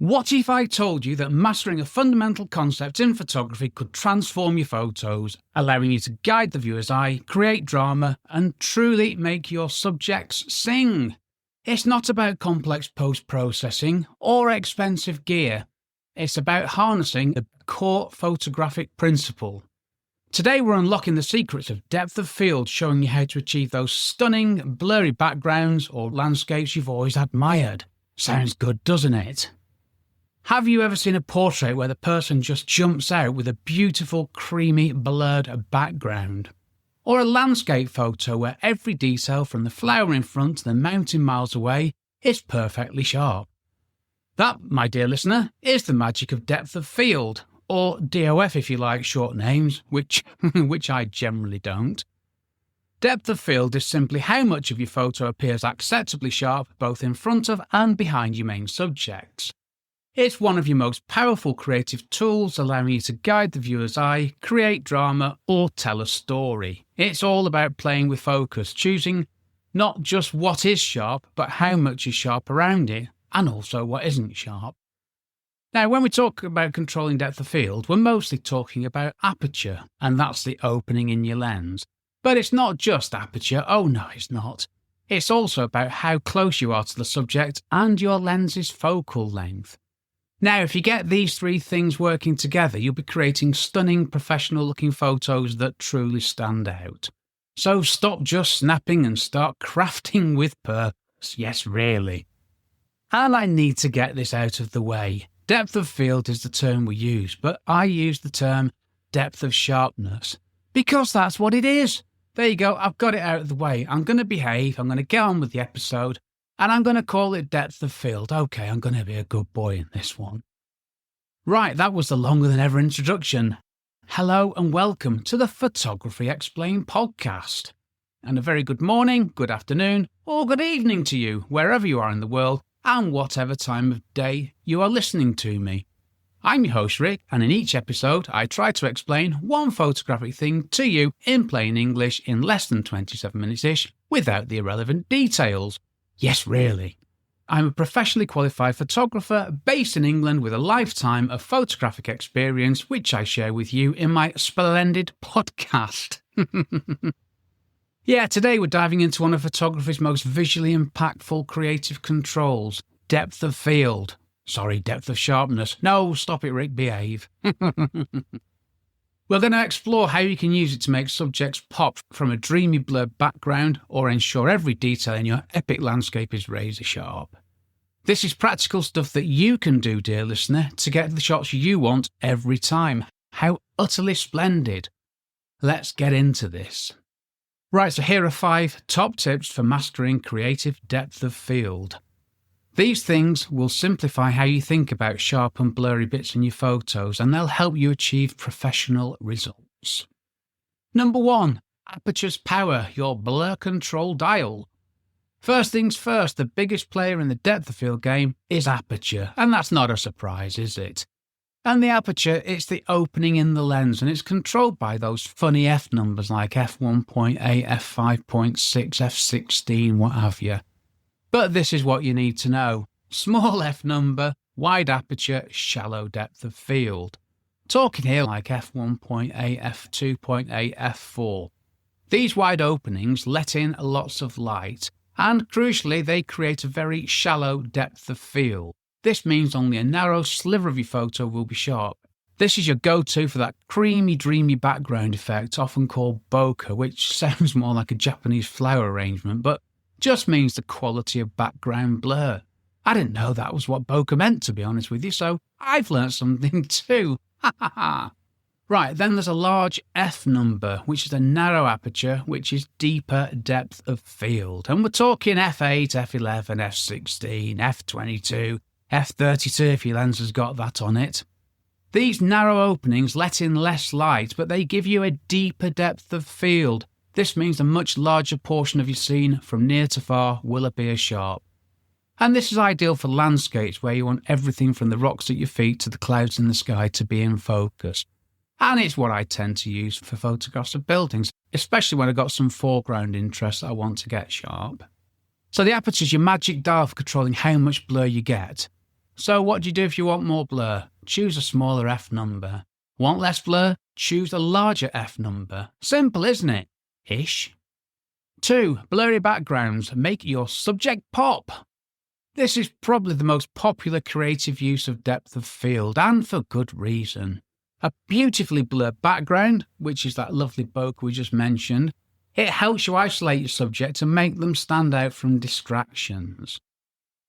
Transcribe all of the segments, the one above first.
What if I told you that mastering a fundamental concept in photography could transform your photos, allowing you to guide the viewer's eye, create drama, and truly make your subjects sing? It's not about complex post-processing or expensive gear. It's about harnessing a core photographic principle. Today we're unlocking the secrets of depth of field, showing you how to achieve those stunning, blurry backgrounds or landscapes you've always admired. Sounds good, doesn't it? Have you ever seen a portrait where the person just jumps out with a beautiful, creamy, blurred background? Or a landscape photo where every detail from the flower in front to the mountain miles away is perfectly sharp? That, my dear listener, is the magic of depth of field, or DOF if you like short names, which I generally don't. Depth of field is simply how much of your photo appears acceptably sharp both in front of and behind your main subjects. It's one of your most powerful creative tools, allowing you to guide the viewer's eye, create drama, or tell a story. It's all about playing with focus, choosing not just what is sharp, but how much is sharp around it, and also what isn't sharp. Now, when we talk about controlling depth of field, we're mostly talking about aperture, and that's the opening in your lens. But it's not just aperture, oh no, it's not. It's also about how close you are to the subject and your lens's focal length. Now, if you get these three things working together, you'll be creating stunning, professional-looking photos that truly stand out. So stop just snapping and start crafting with purpose. Yes, really. And I need to get this out of the way. Depth of field is the term we use, but I use the term depth of sharpness because that's what it is. There you go, I've got it out of the way. I'm going to behave, I'm going to get on with the episode, and I'm going to call it depth of field. Okay, I'm going to be a good boy in this one. Right, that was the longer than ever introduction. Hello and welcome to the Photography Explained podcast. And a very good morning, good afternoon, or good evening to you, wherever you are in the world, and whatever time of day you are listening to me. I'm your host Rick, and in each episode I try to explain one photographic thing to you in plain English in less than 27 minutes-ish, without the irrelevant details. Yes, really. I'm a professionally qualified photographer based in England with a lifetime of photographic experience, which I share with you in my splendid podcast. Yeah, today we're diving into one of photography's most visually impactful creative controls, depth of field. Sorry, depth of sharpness. No, stop it, Rick, behave. We're going to explore how you can use it to make subjects pop from a dreamy blurred background or ensure every detail in your epic landscape is razor sharp. This is practical stuff that you can do, dear listener, to get the shots you want every time. How utterly splendid. Let's get into this. Right, so here are 5 top tips for mastering creative depth of field. These things will simplify how you think about sharp and blurry bits in your photos, and they'll help you achieve professional results. Number 1. Aperture's power, your blur control dial. First things first, the biggest player in the depth of field game is Aperture, and that's not a surprise, is it? And the aperture, it's the opening in the lens, and it's controlled by those funny F numbers like f1.8, f5.6, f16, what have you. But this is what you need to know. Small f number, wide aperture, shallow depth of field. Talking here like f1.8, f2.8, f4. These wide openings let in lots of light, and crucially they create a very shallow depth of field. This means only a narrow sliver of your photo will be sharp. This is your go-to for that creamy, dreamy background effect, often called bokeh, which sounds more like a Japanese flower arrangement, but just means the quality of background blur. I didn't know that was what bokeh meant, to be honest with you, so I've learnt something too. Ha ha ha. Right, then there's a large f number, which is a narrow aperture, which is deeper depth of field. And we're talking f8, f11, f16, f22, f32 if your lens has got that on it. These narrow openings let in less light, but they give you a deeper depth of field. This means a much larger portion of your scene from near to far will appear sharp. And this is ideal for landscapes where you want everything from the rocks at your feet to the clouds in the sky to be in focus. And it's what I tend to use for photographs of buildings, especially when I've got some foreground interest that I want to get sharp. So the aperture is your magic dial for controlling how much blur you get. So what do you do if you want more blur? Choose a smaller f number. Want less blur? Choose a larger f number. Simple, isn't it? Ish. 2. Blurry backgrounds make your subject pop. This is probably the most popular creative use of depth of field, and for good reason. A beautifully blurred background, which is that lovely bokeh we just mentioned, it helps you isolate your subject and make them stand out from distractions.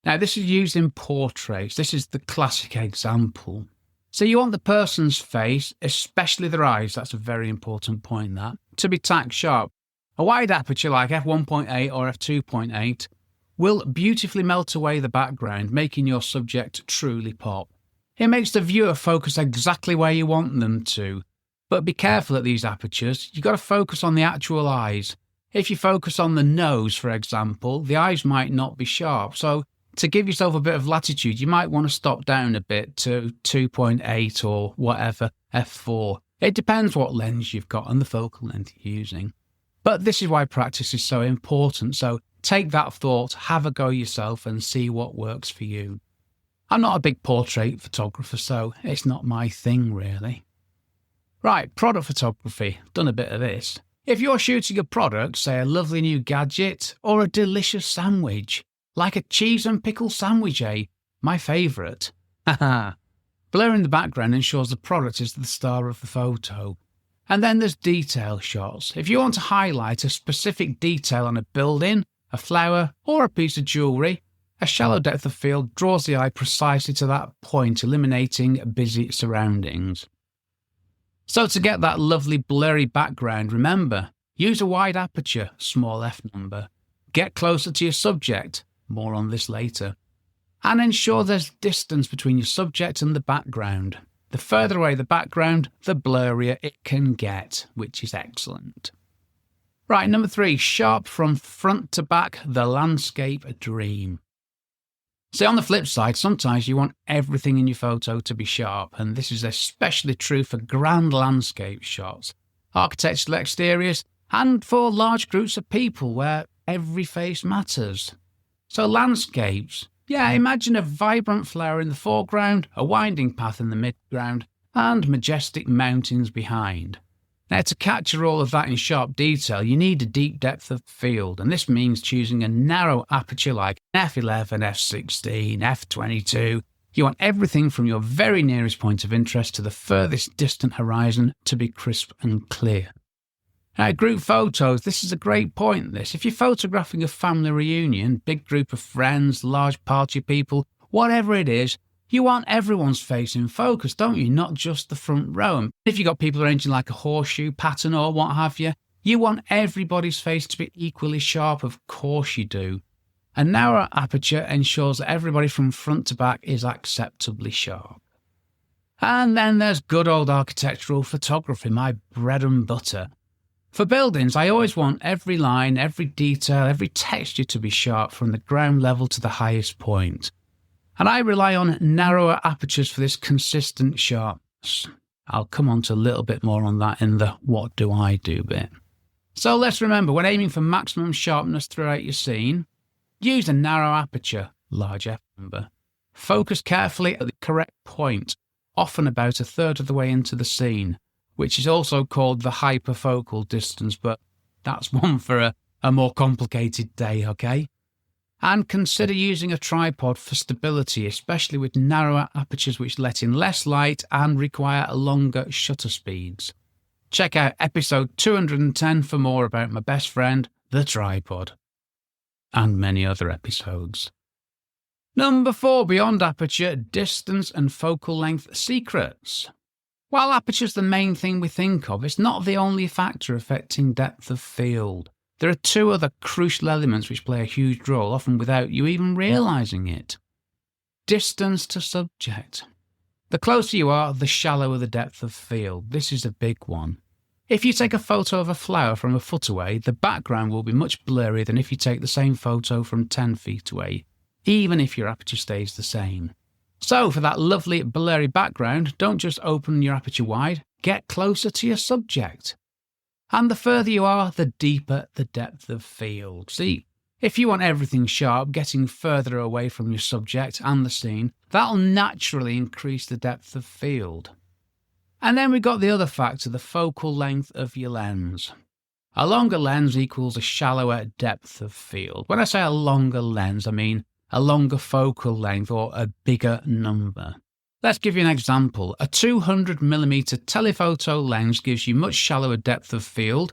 Now, this is used in portraits. This is the classic example. So you want the person's face, especially their eyes, that's a very important point, that, to be tack sharp. A wide aperture like f1.8 or f2.8 will beautifully melt away the background, making your subject truly pop. It makes the viewer focus exactly where you want them to. But be careful at these apertures, you've got to focus on the actual eyes. If you focus on the nose, for example, the eyes might not be sharp. So to give yourself a bit of latitude, you might want to stop down a bit to 2.8 or whatever, f4. It depends what lens you've got and the focal length you're using. But this is why practice is so important. So take that thought, have a go yourself and see what works for you. I'm not a big portrait photographer, so it's not my thing really. Right, product photography. Done a bit of this. If you're shooting a product, say a lovely new gadget or a delicious sandwich, like a cheese and pickle sandwich, my favourite. Haha. Blur in the background ensures the product is the star of the photo. And then there's detail shots. If you want to highlight a specific detail on a building, a flower, or a piece of jewellery, a shallow depth of field draws the eye precisely to that point, eliminating busy surroundings. So to get that lovely blurry background, remember, use a wide aperture, small f number. Get closer to your subject, more on this later. And ensure there's distance between your subject and the background. The further away the background, the blurrier it can get, which is excellent. Right, number 3, sharp from front to back, the landscape dream. See, on the flip side, sometimes you want everything in your photo to be sharp, and this is especially true for grand landscape shots, architectural exteriors, and for large groups of people where every face matters. So landscapes, imagine a vibrant flower in the foreground, a winding path in the midground, and majestic mountains behind. Now, to capture all of that in sharp detail, you need a deep depth of field, and this means choosing a narrow aperture like f11, f16, f22. You want everything from your very nearest point of interest to the furthest distant horizon to be crisp and clear. Now, group photos, this is a great point, this. If you're photographing a family reunion, big group of friends, large party people, whatever it is, you want everyone's face in focus, don't you? Not just the front row. And if you've got people arranging like a horseshoe pattern or what have you, you want everybody's face to be equally sharp. Of course you do. A narrow aperture ensures that everybody from front to back is acceptably sharp. And then there's good old architectural photography, my bread and butter. For buildings, I always want every line, every detail, every texture to be sharp from the ground level to the highest point. And I rely on narrower apertures for this consistent sharpness. I'll come on to a little bit more on that in the what do I do bit. So let's remember, when aiming for maximum sharpness throughout your scene, use a narrow aperture, large f number. Focus carefully at the correct point, often about a third of the way into the scene, which is also called the hyperfocal distance, but that's one for a more complicated day, okay? And consider using a tripod for stability, especially with narrower apertures which let in less light and require longer shutter speeds. Check out episode 210 for more about my best friend, the tripod, and many other episodes. Number 4, beyond aperture, distance and focal length secrets. While aperture's the main thing we think of, it's not the only factor affecting depth of field. There are 2 other crucial elements which play a huge role, often without you even realising it. Distance to subject. The closer you are, the shallower the depth of field. This is a big one. If you take a photo of a flower from a foot away, the background will be much blurrier than if you take the same photo from 10 feet away, even if your aperture stays the same. So for that lovely blurry background, don't just open your aperture wide, get closer to your subject. And the further you are, the deeper the depth of field. See, If you want everything sharp, getting further away from your subject and the scene, that'll naturally increase the depth of field. And then we've got the other factor, the focal length of your lens. A longer lens equals a shallower depth of field. When I say a longer lens, I mean a longer focal length or a bigger number. Let's give you an example. A 200mm telephoto lens gives you much shallower depth of field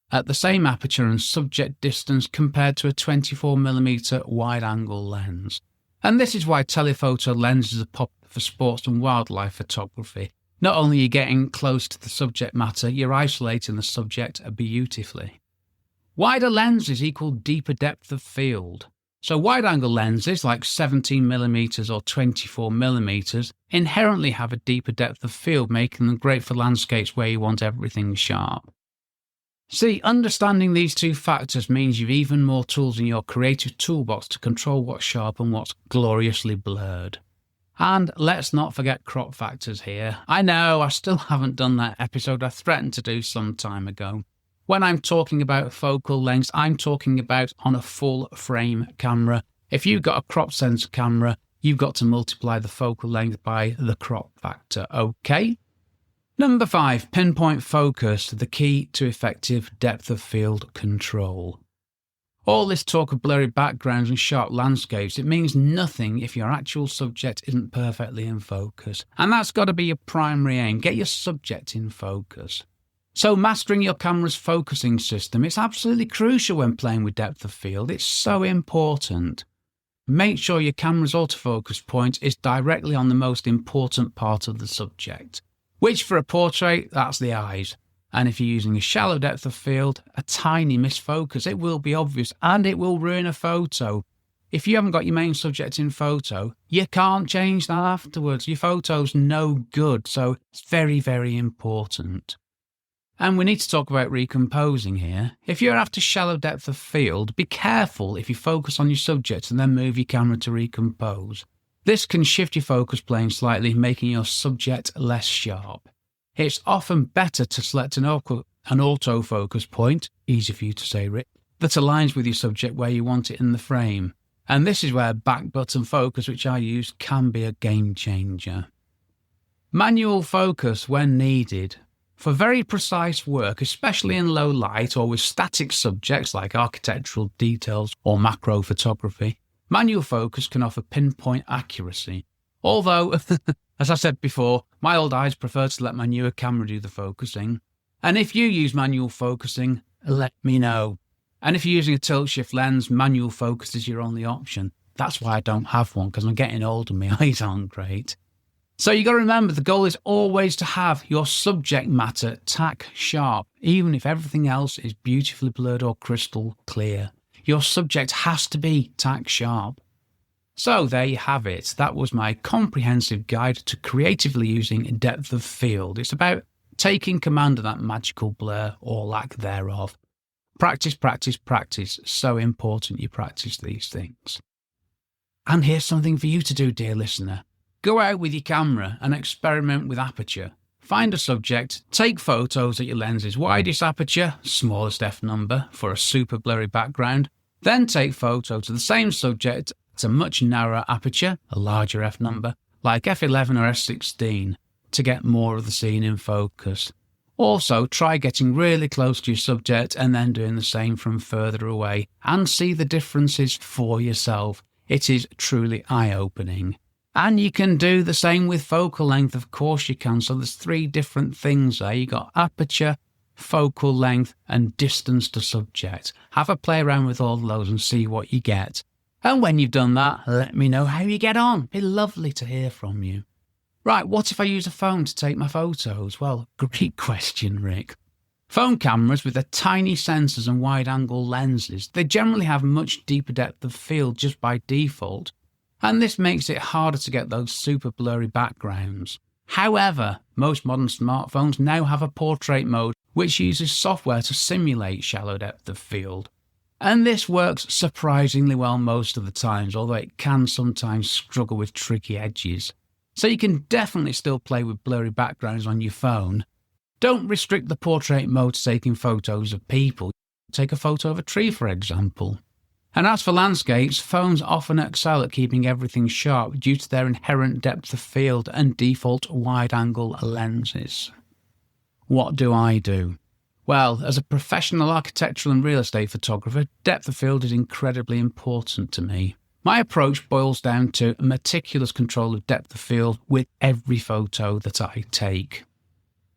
at the same aperture and subject distance compared to a 24mm wide-angle lens. And this is why telephoto lenses are popular for sports and wildlife photography. Not only are you getting close to the subject matter, you're isolating the subject beautifully. Wider lenses equal deeper depth of field. So wide-angle lenses like 17mm or 24mm inherently have a deeper depth of field, making them great for landscapes where you want everything sharp. See, understanding these two factors means you've even more tools in your creative toolbox to control what's sharp and what's gloriously blurred. And let's not forget crop factors here. I know, I still haven't done that episode I threatened to do some time ago. When I'm talking about focal lengths, I'm talking about on a full frame camera. If you've got a crop sensor camera, you've got to multiply the focal length by the crop factor, okay? Number 5, pinpoint focus, the key to effective depth of field control. All this talk of blurry backgrounds and sharp landscapes, it means nothing if your actual subject isn't perfectly in focus. And that's got to be your primary aim, get your subject in focus. So mastering your camera's focusing system, it's absolutely crucial when playing with depth of field. It's so important. Make sure your camera's autofocus point is directly on the most important part of the subject. Which for a portrait, that's the eyes. And if you're using a shallow depth of field, a tiny misfocus, it will be obvious and it will ruin a photo. If you haven't got your main subject in photo, you can't change that afterwards. Your photo's no good, so it's very, very important. And we need to talk about recomposing here. If you're after shallow depth of field, be careful if you focus on your subject and then move your camera to recompose. This can shift your focus plane slightly, making your subject less sharp. It's often better to select an autofocus point, easy for you to say, Rick, that aligns with your subject where you want it in the frame. And this is where back button focus, which I use, can be a game changer. Manual focus when needed. For very precise work, especially in low light or with static subjects like architectural details or macro photography, manual focus can offer pinpoint accuracy. Although, as I said before, my old eyes prefer to let my newer camera do the focusing. And if you use manual focusing, let me know. And if you're using a tilt shift lens, manual focus is your only option. That's why I don't have one, because I'm getting old and my eyes aren't great. So you got to remember, the goal is always to have your subject matter tack sharp, even if everything else is beautifully blurred or crystal clear. Your subject has to be tack sharp. So there you have it. That was my comprehensive guide to creatively using depth of field. It's about taking command of that magical blur or lack thereof. Practice, practice, practice. So important you practice these things. And here's something for you to do, dear listener. Go out with your camera and experiment with aperture. Find a subject, take photos at your lens's widest aperture, smallest f number for a super blurry background, then take photos of the same subject at a much narrower aperture, a larger f number, like f11 or f16, to get more of the scene in focus. Also, try getting really close to your subject and then doing the same from further away, and see the differences for yourself. It is truly eye-opening. And you can do the same with focal length, of course you can. So there's 3 different things there. You got aperture, focal length, and distance to subject. Have a play around with all those and see what you get. And when you've done that, let me know how you get on. It'd be lovely to hear from you. Right, what if I use a phone to take my photos? Well, great question, Rick. Phone cameras with their tiny sensors and wide-angle lenses, they generally have much deeper depth of field just by default. And this makes it harder to get those super blurry backgrounds. However, most modern smartphones now have a portrait mode which uses software to simulate shallow depth of field. And this works surprisingly well most of the times, although it can sometimes struggle with tricky edges. So you can definitely still play with blurry backgrounds on your phone. Don't restrict the portrait mode to taking photos of people. Take a photo of a tree, for example. And as for landscapes, phones often excel at keeping everything sharp due to their inherent depth of field and default wide-angle lenses. What do I do? Well, as a professional architectural and real estate photographer, depth of field is incredibly important to me. My approach boils down to meticulous control of depth of field with every photo that I take.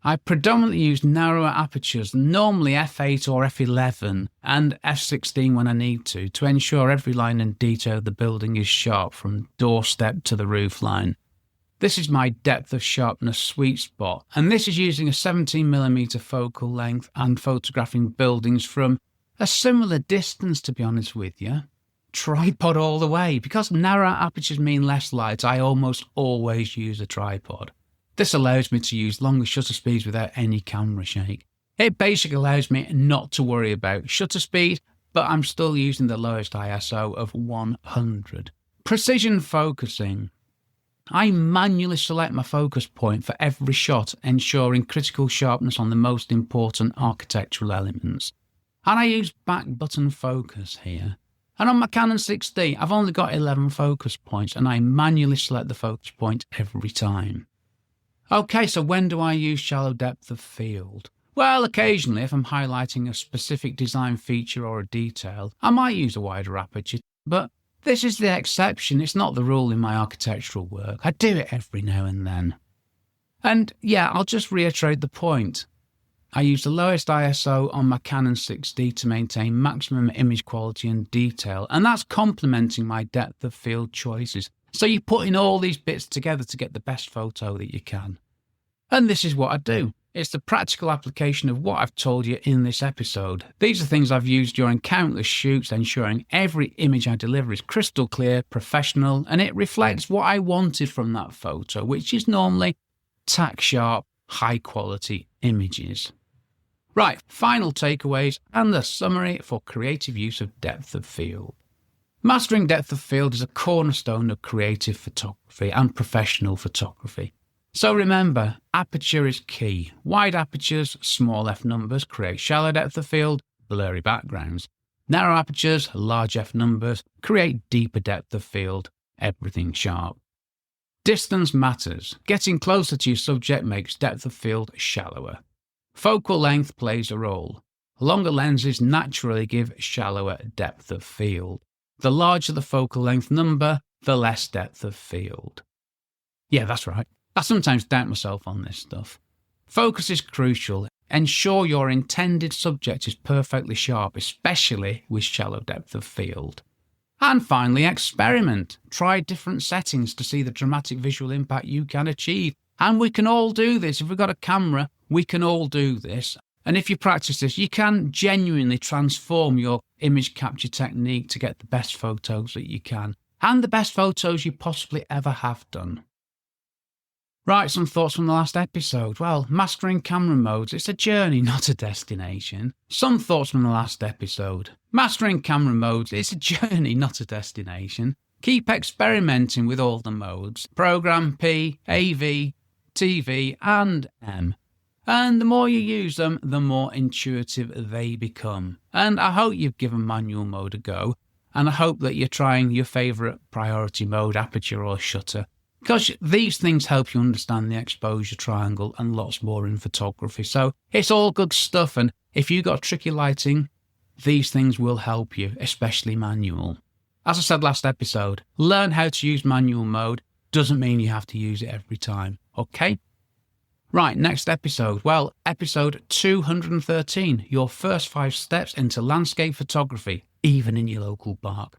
I predominantly use narrower apertures, normally f8 or f11 and f16 when I need to ensure every line and detail of the building is sharp from doorstep to the roof line. This is my depth of sharpness sweet spot, and this is using a 17mm focal length and photographing buildings from a similar distance, to be honest with you. Tripod all the way. Because narrow apertures mean less light, I almost always use a tripod. This allows me to use longer shutter speeds without any camera shake. It basically allows me not to worry about shutter speed, but I'm still using the lowest ISO of 100. Precision focusing. I manually select my focus point for every shot, ensuring critical sharpness on the most important architectural elements. And I use back button focus here. And on my Canon 6D, I've only got 11 focus points, and I manually select the focus point every time. Okay, so when do I use shallow depth of field? Well, occasionally, if I'm highlighting a specific design feature or a detail, I might use a wider aperture, but this is the exception. It's not the rule in my architectural work. I do it every now and then. And yeah, I'll just reiterate the point. I use the lowest ISO on my Canon 6D to maintain maximum image quality and detail, and that's complementing my depth of field choices. So you're putting all these bits together to get the best photo that you can. And this is what I do. It's the practical application of what I've told you in this episode. These are things I've used during countless shoots, ensuring every image I deliver is crystal clear, professional, and it reflects what I wanted from that photo, which is normally tack sharp, high quality images. Right, final takeaways and the summary for creative use of depth of field. Mastering depth of field is a cornerstone of creative photography and professional photography. So remember, aperture is key. Wide apertures, small f numbers create shallow depth of field, blurry backgrounds. Narrow apertures, large f numbers create deeper depth of field, everything sharp. Distance matters. Getting closer to your subject makes depth of field shallower. Focal length plays a role. Longer lenses naturally give shallower depth of field. The larger the focal length number, the less depth of field. Yeah, that's right. I sometimes doubt myself on this stuff. Focus is crucial. Ensure your intended subject is perfectly sharp, especially with shallow depth of field. And finally, experiment. Try different settings to see the dramatic visual impact you can achieve. And we can all do this. If we've got a camera, we can all do this. And if you practice this, you can genuinely transform your image capture technique to get the best photos that you can, and the best photos you possibly ever have done. Right, some thoughts from the last episode. Well, mastering camera modes, it's a journey, not a destination. Some thoughts from the last episode. Mastering camera modes, it's a journey, not a destination. Keep experimenting with all the modes. Program P, AV, TV, and M. And the more you use them, the more intuitive they become. And I hope you've given manual mode a go, and I hope that you're trying your favourite priority mode, aperture or shutter, because these things help you understand the exposure triangle and lots more in photography. So it's all good stuff, and if you've got tricky lighting, these things will help you, especially manual. As I said last episode, learn how to use manual mode doesn't mean you have to use it every time, okay? Right, next episode. Well, episode 213, your first 5 steps into landscape photography, even in your local park.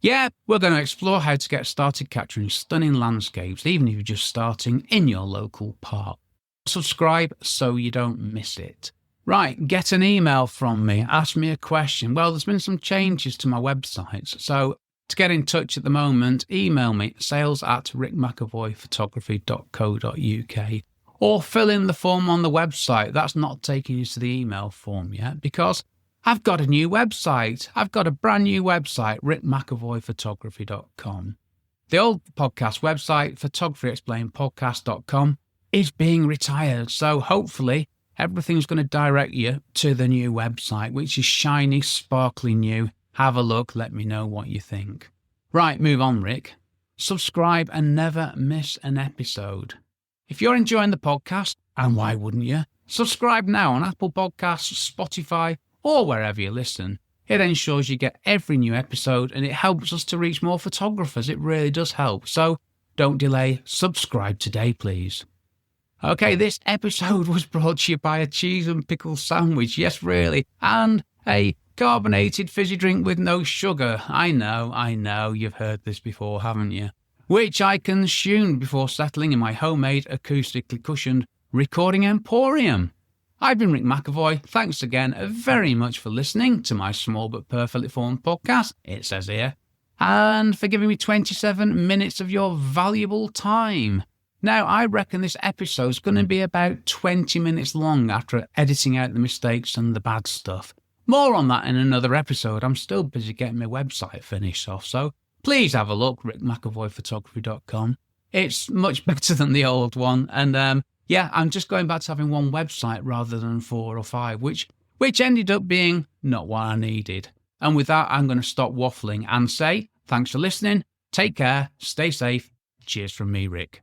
Yeah, we're going to explore how to get started capturing stunning landscapes, even if you're just starting in your local park. Subscribe so you don't miss it. Right, get an email from me, ask me a question. Well, there's been some changes to my websites, so to get in touch at the moment, email me, sales@rickmcavoyphotography.co.uk. Or fill in the form on the website. That's not taking you to the email form yet, because I've got a new website. I've got a brand new website, rickmcavoyphotography.com. The old podcast website, photographyexplainedpodcast.com, is being retired. So hopefully everything's going to direct you to the new website, which is shiny, sparkly new, Have a look, let me know what you think. Right, move on, Rick. Subscribe and never miss an episode. If you're enjoying the podcast, and why wouldn't you, subscribe now on Apple Podcasts, Spotify, or wherever you listen. It ensures you get every new episode and it helps us to reach more photographers. It really does help. So don't delay. Subscribe today, please. Okay, this episode was brought to you by a cheese and pickle sandwich. Yes, really. And a carbonated fizzy drink with no sugar. I know, you've heard this before, haven't you? Which I consumed before settling in my homemade, acoustically cushioned recording emporium. I've been Rick McEvoy. Thanks again very much for listening to my small but perfectly formed podcast, it says here, and for giving me 27 minutes of your valuable time. Now, I reckon this episode's going to be about 20 minutes long after editing out the mistakes and the bad stuff. More on that in another episode. I'm still busy getting my website finished off, so please have a look, rickmcavoyphotography.com. It's much better than the old one, and I'm just going back to having one website rather than 4 or 5, which ended up being not what I needed. And with that, I'm going to stop waffling and say thanks for listening, take care, stay safe, cheers from me, Rick.